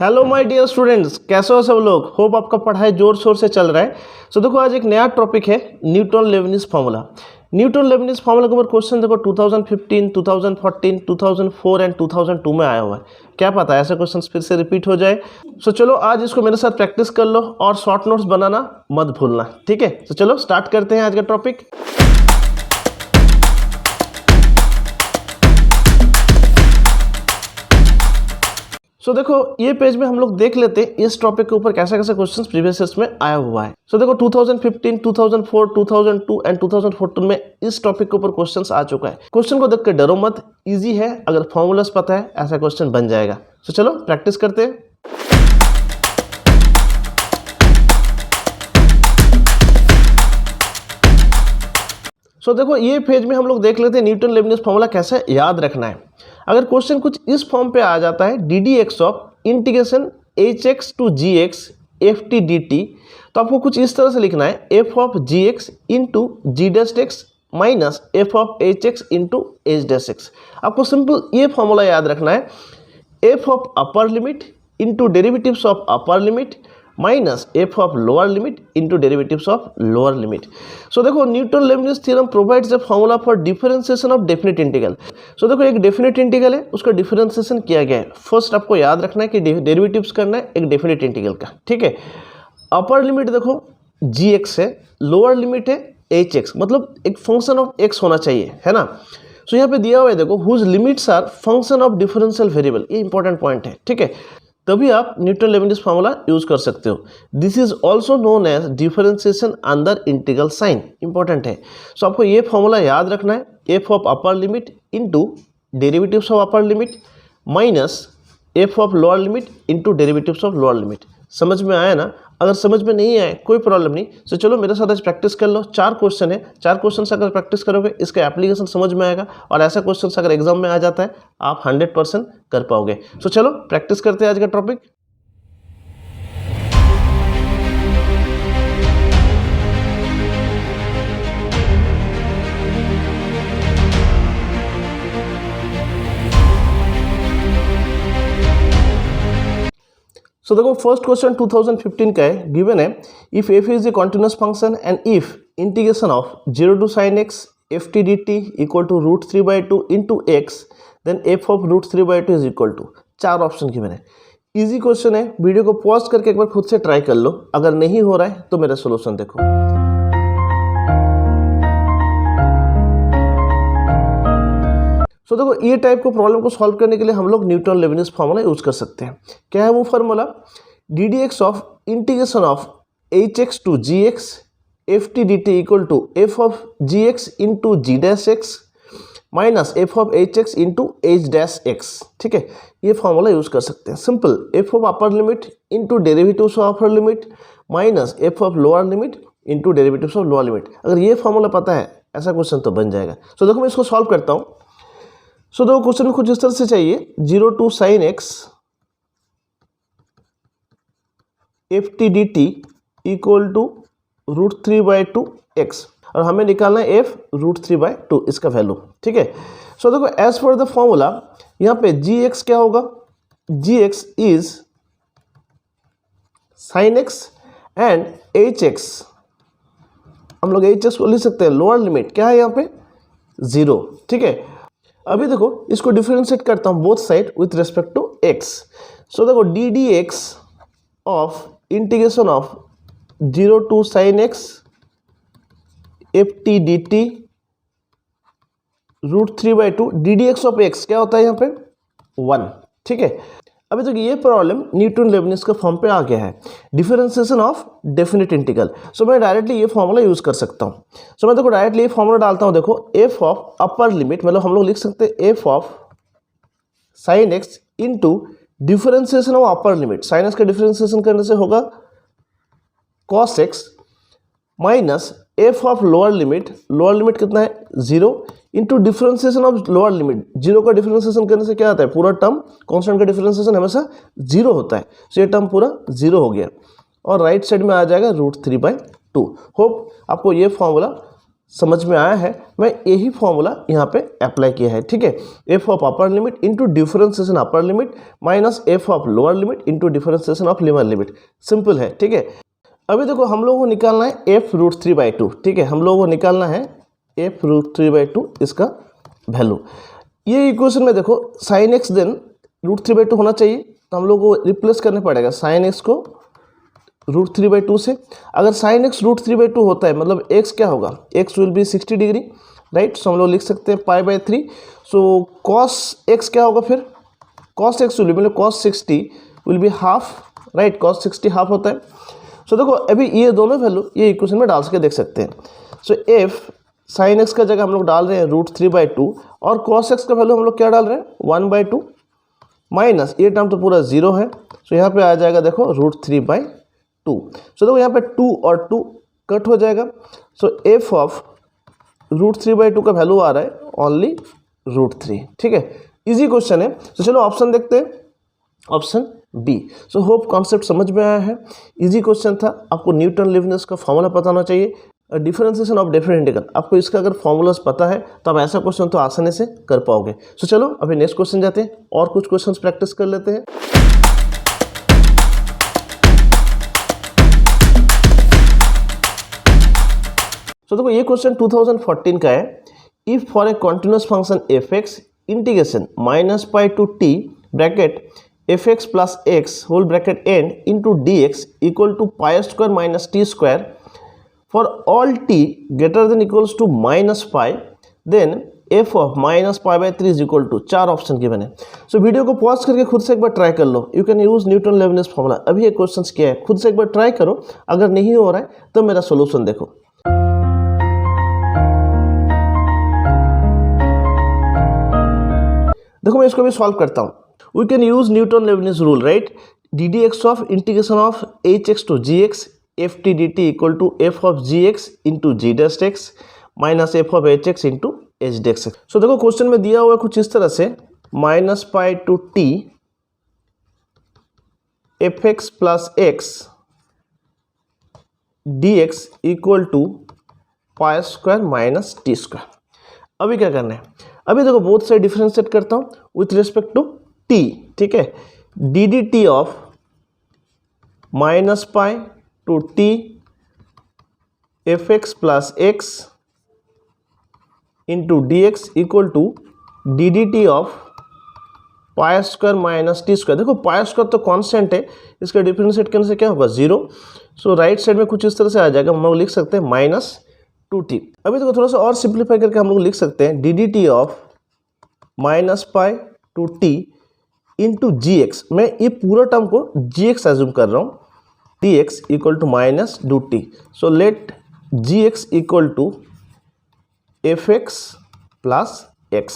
Hello my dear students, कैसे हो सब लोग। होप आपका पढ़ाई जोर शोर से चल रहा है। सो देखो आज एक नया टॉपिक है Newton Leibniz formula. Newton Leibniz formula के ऊपर क्वेश्चन देखो 2015, 2014, 2004 एंड 2002 में आया हुआ है। क्या पता है ऐसे क्वेश्चंस फिर से रिपीट हो जाए। सो चलो आज इसको मेरे साथ प्रैक्टिस कर लो और शॉर्ट नोट्स बनाना मत भूलना, ठीक है। तो चलो स्टार्ट करते हैं आज का टॉपिक। सो देखो ये पेज में हम लोग देख लेते हैं इस टॉपिक के ऊपर कैसे कैसे क्वेश्चंस प्रीवियस ईयर्स में आया हुआ है। सो देखो 2015, 2004, 2002 एंड 2014 में इस टॉपिक के ऊपर क्वेश्चंस आ चुका है। क्वेश्चन को देख के डरो मत, इजी है। अगर फॉर्मूलास पता है ऐसा क्वेश्चन बन जाएगा। सो चलो प्रैक्टिस करते हैं। सो देखो ये पेज में हम लोग देख लेते हैं न्यूटन लेबनिज फार्मूला कैसे याद रखना है। अगर क्वेश्चन कुछ इस फॉर्म पे आ जाता है D D x of integration H x to ji x F T D T, तो आपको कुछ इस तरह से लिखना है F of ji x into ji dash x minus F of H x into H dash X. आपको simple ये फॉर्मूला याद रखना है F of upper limit into derivatives of upper limit minus F of lower limit into derivatives of lower limit. सो देखो Newton Leibniz theorem provides a formula for differentiation of definite integral. So देखो एक definite integral है, उसका differentiation किया गया है। First आपको याद रखना है कि डेरिवेटिव्स करना है एक डेफिनेट इंटीग्रल का, ठीक है। अपर लिमिट देखो जी एक्स है, लोअर लिमिट है एच एक्स, मतलब एक फंक्शन ऑफ एक्स होना चाहिए, है ना। सो यहाँ पे दिया हुआ है देखो whose limits are function of differential variable, ये इंपॉर्टेंट पॉइंट है, ठीक है। तभी आप न्यूटन लेबनिज फार्मूला यूज कर सकते हो। This is also known as differentiation under integral sign, important है। सो आपको ये फार्मूला याद रखना है F of upper limit into derivatives of upper limit minus F of lower limit into derivatives of lower limit. समझ में आया ना। अगर समझ में नहीं आए कोई प्रॉब्लम नहीं। तो चलो मेरे साथ आज प्रैक्टिस कर लो। 4 क्वेश्चन है, 4 क्वेश्चन से अगर प्रैक्टिस करोगे इसका एप्लीकेशन समझ में आएगा और ऐसा क्वेश्चन अगर एग्जाम में आ जाता है आप 100% कर पाओगे। सो चलो प्रैक्टिस करते हैं आज का टॉपिक। सो देखो फर्स्ट क्वेश्चन 2015 का है। गिवन है if F is a continuous function and if integration of 0 to sine x F T D T equal to √3/2 into X then F of √3/2 is equal to. 4 option given है। Easy question है। Video को pause करके एक बार खुद से try कर लो। अगर नहीं हो रहा है तो मेरा सोल्यूशन देखो। तो देखो ये टाइप को प्रॉब्लम को सॉल्व करने के लिए हम लोग न्यूटन लेबनिज फार्मूला यूज कर सकते हैं। क्या है वो formula? D D x of integration of H x to ji x F T D T equal to f of ji x into ji dash x minus F of H x into H dash x, ठीक है। ये formula use कर सकते हैं। Simple f of upper limit into derivatives of upper limit minus F of lower limit into derivatives of lower limit. अगर ये formula पता है ऐसा क्वेश्चन तो बन जाएगा। सो देखो मैं इसको सॉल्व करता हूँ। सो देखो क्वेश्चन में कुछ इस तरह से चाहिए 0 to sine x F T D T equal to √3/2 x और हमें निकालना है एफ √3/2 इसका वैल्यू, ठीक है। सो देखो एज पर द फॉर्मूला यहाँ पे जी एक्स क्या होगा? G x is sine x and h x, हम लोग एच एक्स को लिख सकते हैं लोअर लिमिट क्या है यहाँ पे 0, ठीक है। अभी देखो इसको डिफरेंशिएट करता हूँ both side with respect to x. So देखो d D x of integration of 0 to sine x F T D t √3/2 d D x of x क्या होता है यहाँ पे 1, ठीक है। अभी तक ये प्रॉब्लम न्यूटन लेबनिज का फॉर्म पे आ गया है डिफरेंशिएशन ऑफ डेफिनेट इंटीग्रल। सो मैं डायरेक्टली ये फॉर्मूला यूज कर सकता हूँ। सो मैं देखो डायरेक्टली ये फॉर्मूला डालता हूँ। देखो एफ ऑफ अपर लिमिट मतलब हम लोग लिख सकते हैं F of sine x into differentiation of upper limit. Sine x का डिफरेंशिएशन करने से होगा cos x minus F of lower limit कितना है 0 into differentiation of lower limit. 0 का डिफरेंशिएशन करने से क्या आता है पूरा टर्म, कांस्टेंट का डिफरेंशिएशन हमेशा 0 होता है। सो ये टर्म पूरा 0 हो गया और राइट साइड में आ जाएगा √3/2। होप आपको ये फॉर्मूला समझ में आया है, मैं यही फॉर्मूला यहाँ पे अप्लाई किया है, ठीक है। F of upper limit into differentiation upper limit minus F of lower limit into differentiation of lower limit, simple है, ठीक है। अभी देखो हम लोगों को निकालना है एफ रूट 3/2, ठीक है, हम लोगों को निकालना है एफ रूट 3/2 इसका वैल्यू। ये इक्वेशन में देखो साइन एक्स देन रूट 3/2 होना चाहिए, तो हम लोग को रिप्लेस करना पड़ेगा साइन एक्स को रूट 3/2 से। अगर साइन एक्स रूट 3/2 होता है मतलब एक्स क्या होगा, x will be 60 degree, right. So हम लोग लिख सकते हैं π/3। सो कॉस एक्स क्या होगा फिर, कॉस एक्स विल बी मतलब cos 60 will be half, right, cos 60 half होता है। सो देखो अभी ये दोनों वैल्यू ये इक्वेशन में डाल के देख सकते हैं। सो एफ साइन एक्स का जगह हम लोग डाल रहे हैं रूट 3/2 और कॉस एक्स का वैल्यू हम लोग क्या डाल रहे हैं 1/2 माइनस ये टर्म तो पूरा 0 है। सो यहाँ पे आ जाएगा देखो रूट 3/2। सो देखो यहाँ पे 2 और 2 कट हो जाएगा। सो एफ ऑफ रूट 3/2 का वैल्यू आ रहा है ओनली रूट 3, ठीक है। इजी क्वेश्चन है। तो चलो ऑप्शन देखते हैं, option B. So hope concept समझ में आया है, इजी क्वेश्चन था। आपको न्यूटन लीबनिट्ज का फॉर्मूला पता होना चाहिए, डिफरेंशिएशन ऑफ डिफरेंट इंटीग्रल, आपको इसका अगर फॉर्मूलाज पता है तो आप ऐसा क्वेश्चन तो आसानी से कर पाओगे। सो चलो अभी नेक्स्ट क्वेश्चन जाते हैं और कुछ क्वेश्चंस प्रैक्टिस कर लेते हैं। सो देखो ये क्वेश्चन 2014 का है। If for a continuous function f x integration -π to t bracket f x plus x whole bracket n into d x equal to π² minus t square for all t greater than equals to -π, then f of -π/3 is equal to 4 option given है। So video को pause करके खुद से एक बार try कर लो। You can use Newton Leibniz formula. अभी ये क्वेश्चंस क्या है खुद से एक बार ट्राई करो, अगर नहीं हो रहा है तो मेरा सोल्यूशन देखो। देखो मैं इसको भी सॉल्व करता हूँ। We can use Newton Leibniz rule, right. ddx of integration of hx to gx f T D T equal to f of ji x into g dash x minus F of H x into h d x. So देखो question में दिया हुआ है कुछ इस तरह से -π to t f x plus x d x equal to π² minus t square. अभी क्या करना है, अभी देखो बोथ साइड डिफरेंशिएट करता हूँ विथ रिस्पेक्ट टू टी, ठीक है। D d t of -π to t f x plus x into d x equal to d d t of π² minus t square. देखो π² तो कांस्टेंट है, इसका डिफरेंशिएट करने से क्या होगा 0। सो राइट साइड में कुछ इस तरह से आ जाएगा, हम लोग लिख सकते हैं -2t। अभी देखो थोड़ा सा और सिंप्लीफाई करके हम लोग लिख सकते हैं d d t of -π to t into g x. मैं ये पूरा टर्म को जी एक्स एज्यूम कर रहा हूँ, dx equal to -2t। So let gx equal to f x plus x,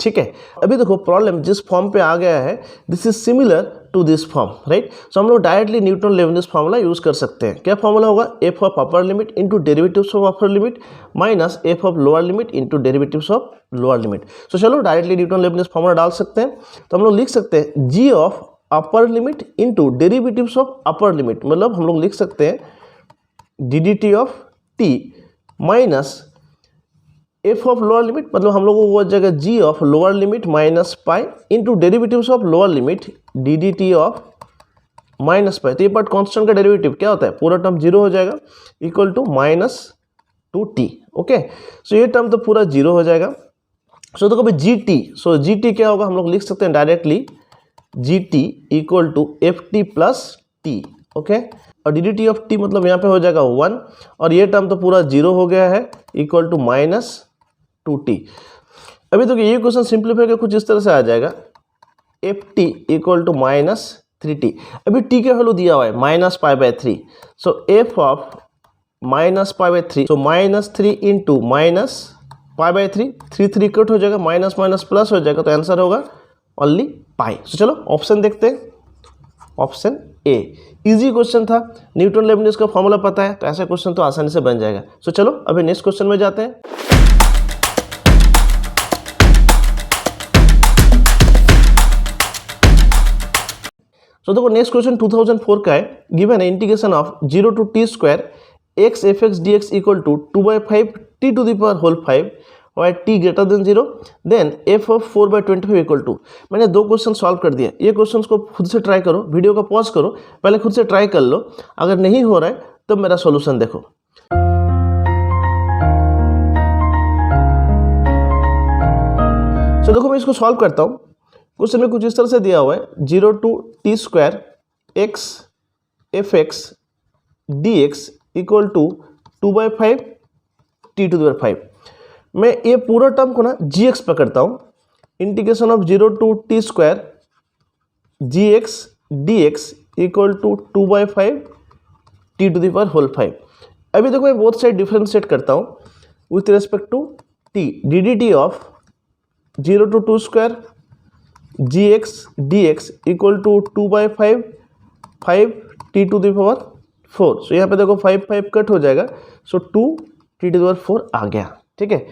ठीक है। अभी देखो प्रॉब्लम जिस फॉर्म पे आ गया है this is similar to this form, right. So हम लोग directly Newton Leibniz formula use कर सकते हैं। क्या फॉर्मूला होगा, f of upper limit into derivatives of upper limit minus F of lower limit into derivatives of lower limit. So चलो directly Newton Leibniz formula डाल सकते हैं। तो हम लोग लिख सकते हैं g of upper limit into derivatives of upper limit, मतलब हम लोग लिख सकते हैं d d t of t minus F of lower limit, मतलब हम लोगों को वो जगह g of lower limit -π into derivatives of lower limit d d t of -π। तो ये पार्ट कांस्टेंट का डेरिवेटिव क्या होता है, पूरा टर्म 0 हो जाएगा इक्वल टू -2t, ओके। सो ये टर्म तो पूरा 0 हो जाएगा। सो तो कभी जी टी, सो जी टी क्या होगा, हम लोग लिख सकते हैं directly g t equal to f t plus t, okay. और d d t of t मतलब यहाँ पे हो जाएगा 1 और ये टर्म तो पूरा 0 हो गया है इक्वल टू -2t। अभी तो ये क्वेश्चन सिंप्लीफाई कर कुछ इस तरह से आ जाएगा F T equal to -3t। अभी टी का वैल्यू दिया हुआ है -π/3। So f of -π/3, so -3 into -π/3, 3 cut हो जाएगा, माइनस माइनस प्लस हो जाएगा, तो आंसर होगा ओनली पाई। सो चलो ऑप्शन देखते हैं, ऑप्शन ए। इजी क्वेश्चन था, न्यूटन लेबनिज का फॉर्मूला पता है तो ऐसा क्वेश्चन तो आसानी से बन जाएगा। सो चलो अभी नेक्स्ट क्वेश्चन में जाते हैं। सो देखो नेक्स्ट क्वेश्चन 2004 का है। गिवन है integration of 0 to t square x f x d x equal to 2/5 t to the power whole 5 और t greater than 0, then F of 4/25 equal to. मैंने 2 क्वेश्चन सॉल्व कर दिया। ये क्वेश्चन को खुद से ट्राई करो, वीडियो का पॉज करो, पहले खुद से ट्राई कर लो। अगर नहीं हो रहा है तो मेरा सॉल्यूशन देखो। तो देखो मैं इसको सॉल्व करता हूँ। क्वेश्चन में कुछ इस तरह से दिया हुआ है 0 to t square x f x d x equal to 2/5 t to the power 5। मैं ये पूरा टर्म को ना जी एक्स पकड़ता हूँ, integration of 0 to t square g x d x equal to 2/5 t to the power whole 5। अभी देखो मैं बोथ साइड डिफरेंशिएट करता हूँ with respect to t, d d t of 0 to 2 square g x d x equal to 2/5 5 t to the power 4। So यहाँ पे देखो 5 cut हो जाएगा, so 2 t to the power 4 आ गया। ठीक है,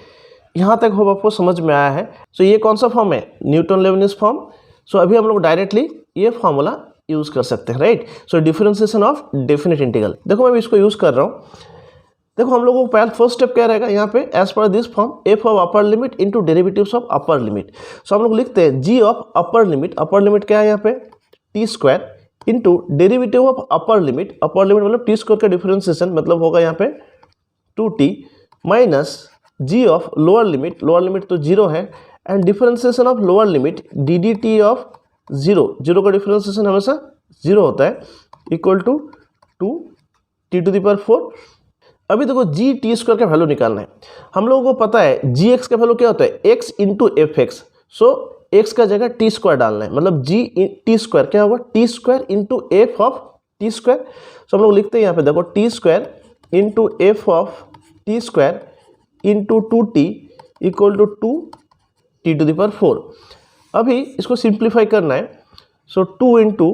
यहाँ तक होप आपको समझ में आया है। सो ये कौन सा फॉर्म है? Newton Lebanese form. सो अभी हम लोग डायरेक्टली ये फॉर्मूला यूज कर सकते हैं, right. So differentiation of definite integral. देखो मैं इसको यूज कर रहा हूँ। देखो हम लोगों को पहला फर्स्ट स्टेप क्या रहेगा यहाँ पे, as per this form f of upper limit into derivatives of upper limit. So हम लोग लिखते हैं जी ऑफ अपर लिमिट क्या है यहाँ पे, t square into derivative of upper limit मतलब टी स्क्वायर का डिफरेंशिएशन मतलब होगा यहाँ पे 2t minus g of lower limit तो 0 है, and differentiation of lower limit d d t of 0 का डिफरेंशिएशन हमेशा 0 होता है, equal to 2 t to the power 4। अभी देखो जी टी स्क्वायर का वैल्यू निकालना है। हम लोगों को पता है जी एक्स का वैल्यू क्या होता है, एक्स इंटू एफ एक्स। सो एक्स का जगह टी स्क्वायर डालना है, मतलब जी टी स्क्वायर क्या होगा, t square into f of t square. So हम लोग लिखते हैं यहाँ पे देखो t square into f of t square into 2t equal to 2 t to the power 4। अभी इसको सिंप्लीफाई करना है। So 2 into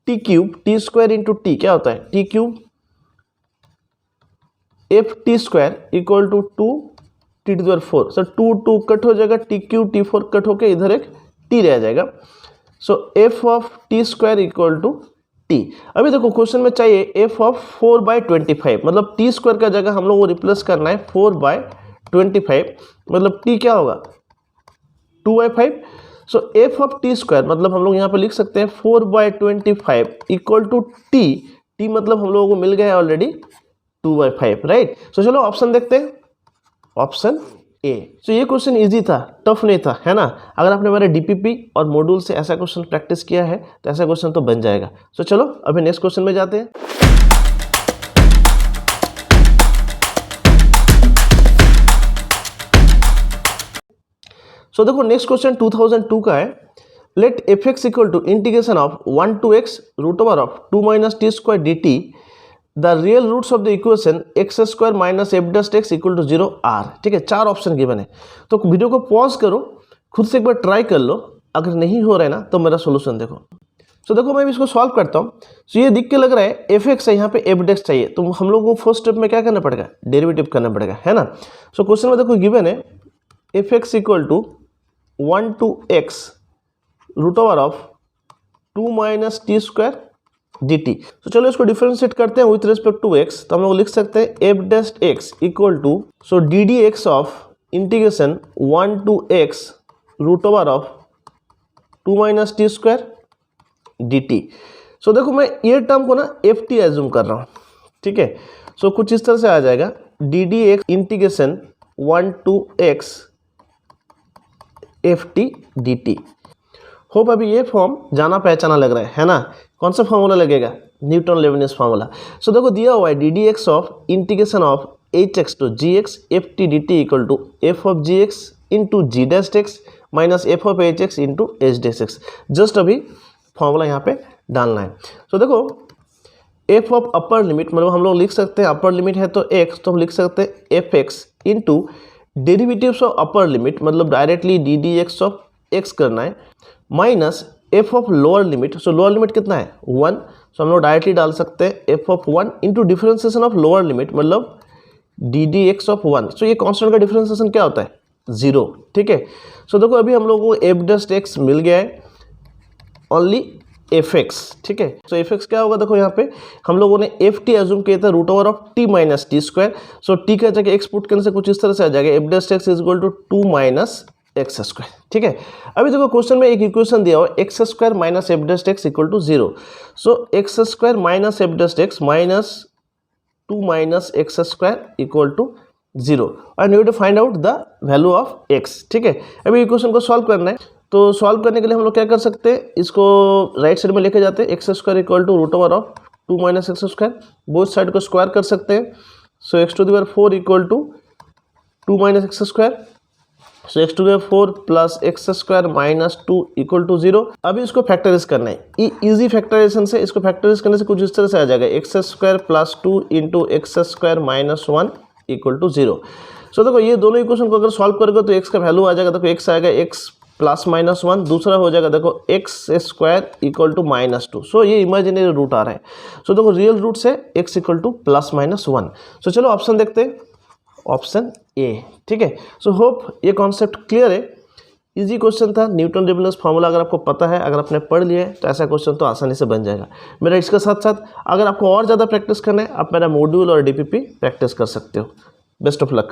t cube, t square into t क्या होता है, t cube f t square equal to 2 t to the power 4। So 2 cut हो जाएगा, T cube T 4 cut होके इधर एक टी रह जाएगा। So f of t square equal to t. अभी देखो क्वेश्चन में चाहिए एफ ऑफ 4/25, मतलब टी स्क्वायर का जगह हम लोग को रिप्लेस करना है 4/25, मतलब टी क्या होगा 2/5। सो एफ ऑफ टी स्क्वायर मतलब हम लोग यहाँ पे लिख सकते हैं 4/25 इक्वल टू टी मतलब हम लोगों को मिल गया है ऑलरेडी 2/5, राइट। सो चलो ऑप्शन देखते हैं, ऑप्शन ए। सो ये क्वेश्चन इजी था, टफ नहीं था, है ना। अगर आपने मेरे डीपीपी और मॉड्यूल से ऐसा क्वेश्चन प्रैक्टिस किया है तो ऐसा क्वेश्चन तो बन जाएगा। सो चलो अभी नेक्स्ट क्वेश्चन में जाते हैं। सो देखो नेक्स्ट क्वेश्चन 2002 का है। Let f x equal to integration of 1 to x root over of 2 - t square d t, the real roots of the equation x square minus f dash x equal to 0 are. ठीक है, 4 option given है। तो video को pause करो, खुद से एक बार ट्राई कर लो। अगर नहीं हो रहा है ना तो मेरा सोल्यूशन देखो। सो देखो मैं इसको सॉल्व करता हूँ। सो ये दिख के लग रहा है एफ एक्स है, यहाँ पे एफ डस्ट चाहिए, तो हम लोग को फर्स्ट स्टेप में क्या करना पड़ेगा, डेरिवेटिव करना पड़ेगा, है ना। सो क्वेश्चन में देखो गिवन है f x equal to 1 to x root over of 2 - t square d T. तो चलो इसको डिफरेंशिएट करते हैं विथ रिस्पेक्ट टू x। तो हम लोग लिख सकते हैं f dash x equal to, so d D x of integration 1 to x root over of 2 - t square d t. So देखो मैं ये टर्म को ना एफ टी एज्यूम कर रहा हूँ, ठीक है। सो कुछ इस तरह से आ जाएगा D D x integration 1 to x F T D T. Hope अभी ये फॉर्म जाना पहचाना लग रहा है ना। कौन सा फॉर्मूला लगेगा, न्यूटन लेबनिज फार्मूला। सो देखो दिया हुआ है D D x of integration of H x to ji x F T D T equal to f of ji x into ji dash x minus F of H x into H dash x. Just अभी formula यहाँ पे डालना है। So देखो F of upper limit मतलब हम लोग लिख सकते हैं अपर लिमिट है तो एक्स, तो हम लिख सकते हैं f x into derivatives of upper limit मतलब directly d D x of x करना है, minus F of lower limit. So lower limit कितना है 1, सो हम लोग डायरेक्टली डाल सकते हैं F of 1 into differentiation of lower limit मतलब डी डी एक्स ऑफ 1। सो ये कांस्टेंट का डिफरेंशिएशन क्या होता है 0, ठीक है। सो देखो अभी हम लोगों को एफ डस्ट एक्स मिल गया है, ओनली एफ एक्स, ठीक है। तो एफ एक्स क्या होगा, देखो यहाँ पे हम लोगों ने एफ टी एज्यूम किया था root over of t minus t square. So t का जगह एक्स पुट करने से कुछ इस तरह से आ जाएगा, f dash x is equal to 2 minus x square, ठीक है। अभी देखो क्वेश्चन में एक इक्वेशन दिया हुआ x square minus f dash x equal to 0। So x square minus f dash x minus 2 minus x square equal to 0 and you to find out the value of x, ठीक है। अभी equation को solve करना है, तो solve करने के लिए हम लोग क्या कर सकते हैं, इसको राइट साइड में लेके जाते हैं, x square equal to root over of 2 minus x square, both side को स्क्वायर कर सकते हैं। So x to the power 4 equal to 2 minus x square, so x to the power 4 plus x square minus 2 equal to 0। अभी इसको factorise करना है, ये easy factorisation से, इसको फैक्टराइज करने से कुछ इस तरह से आ जाएगा, x square plus 2 into x square minus 1 equal to 0। So देखो ये दोनों इक्वेशन को अगर सॉल्व करोगे तो एक्स का वैल्यू आ जाएगा, देखो एक्स आएगा एक्स प्लस माइनस 1, दूसरा हो जाएगा देखो x square equal to minus 2। So ये इमेजिनरी रूट आ रहा है, सो देखो रियल रूट से x equal to plus minus 1। So चलो ऑप्शन देखते हैं, ऑप्शन ए, ठीक है। सो होप ये कॉन्सेप्ट क्लियर है, इजी क्वेश्चन था, न्यूटन लेबनिज़ फार्मूला अगर आपको पता है, अगर आपने पढ़ लिया है तो ऐसा क्वेश्चन तो आसानी से बन जाएगा। मेरा इसके साथ साथ अगर आपको और ज़्यादा प्रैक्टिस करना है, आप मेरा मॉड्यूल और डीपीपी प्रैक्टिस कर सकते हो। Best of luck.